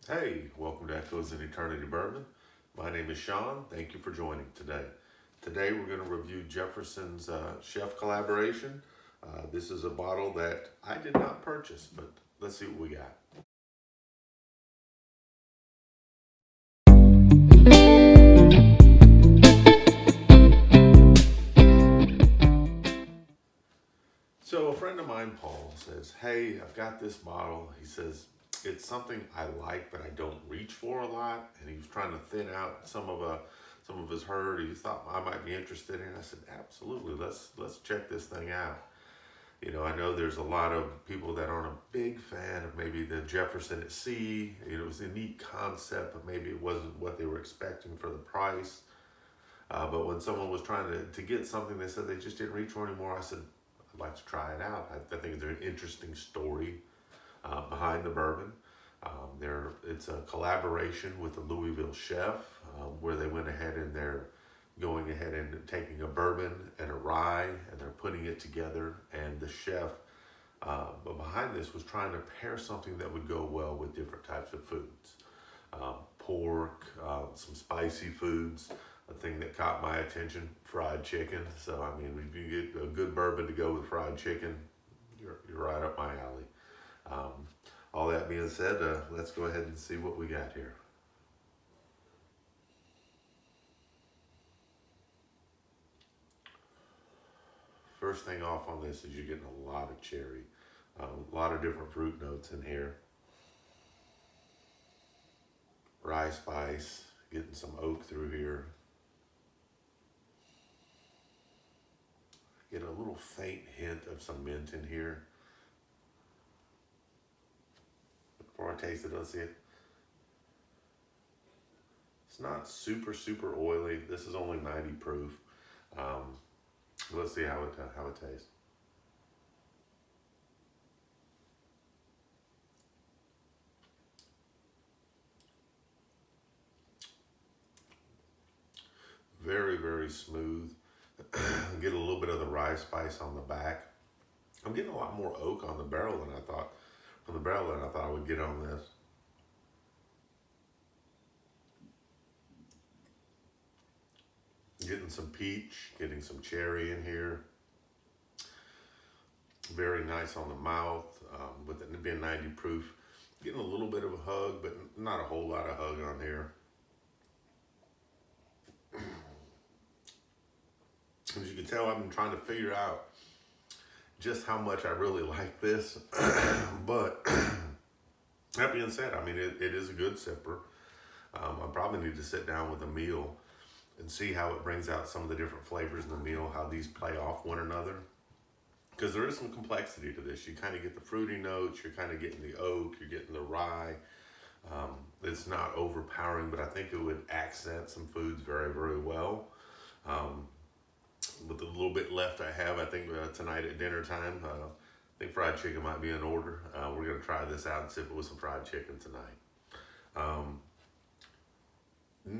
Hey, welcome to Echoes in Eternity Bourbon. My name is Sean. Thank you for joining today. Today we're going to review Jefferson's chef collaboration. This is a bottle that I did not purchase, but let's see what we got. So a friend of mine, Paul, says, hey, I've got this bottle. He says, it's something I like, but I don't reach for a lot. And he was trying to thin out some of his herd. He thought I might be interested in. I said, absolutely, let's check this thing out. You know, I know there's a lot of people that aren't a big fan of maybe the Jefferson at sea. You know, it was a neat concept, but maybe it wasn't what they were expecting for the price. But when someone was trying to get something, they said they just didn't reach for anymore. I said, I'd like to try it out. I think it's an interesting story behind the bourbon. It's a collaboration with the Louisville chef where they went ahead and they're going ahead and taking a bourbon and a rye and they're putting it together. And the chef but behind this was trying to pair something that would go well with different types of foods. Pork, some spicy foods. A thing that caught my attention, fried chicken. So, I mean, if you get a good bourbon to go with fried chicken, you're right up my alley. Um, all that being said, let's go ahead and see what we got here. First thing off on this is you're getting a lot of cherry. A lot of different fruit notes in here. Rye spice, getting some oak through here. Get a little faint hint of some mint in here. Before I taste it, let's see it. It's not super oily. This is only 90 proof. Um, let's see how it tastes. Very smooth. Get a little bit of the rye spice on the back. I'm getting a lot more oak on the barrel than I thought. From the barrel than I thought I would get on this. Getting some peach, getting some cherry in here. Very nice on the mouth, with it being 90 proof. Getting a little bit of a hug, but not a whole lot of hug on here. As you can tell, I've been trying to figure out just how much I really like this. But that being said, I mean, it is a good sipper. I probably need to sit down with a meal and see how it brings out some of the different flavors in the meal, how these play off one another. Because there is some complexity to this. You kind of get the fruity notes, you're kind of getting the oak, you're getting the rye. It's not overpowering, but I think it would accent some foods very well. Um, with the little bit left I have, I think tonight at dinner time, I think fried chicken might be in order. We're going to try this out and sip it with some fried chicken tonight. Um,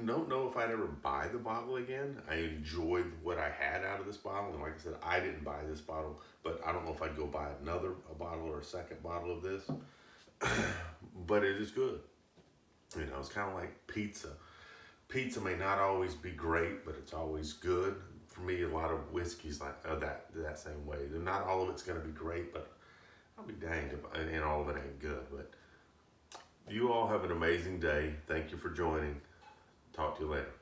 don't know if I'd ever buy the bottle again. I enjoyed what I had out of this bottle, and like I said, I didn't buy this bottle, but I don't know if I'd go buy a bottle or a second bottle of this. But it is good. You know, it's kind of like pizza. Pizza may not always be great, but it's always good. For me, a lot of whiskeys like that same way. Not all of it's going to be great, but I'll be danged if and all of it ain't good. But you all have an amazing day. Thank you for joining. Talk to you later.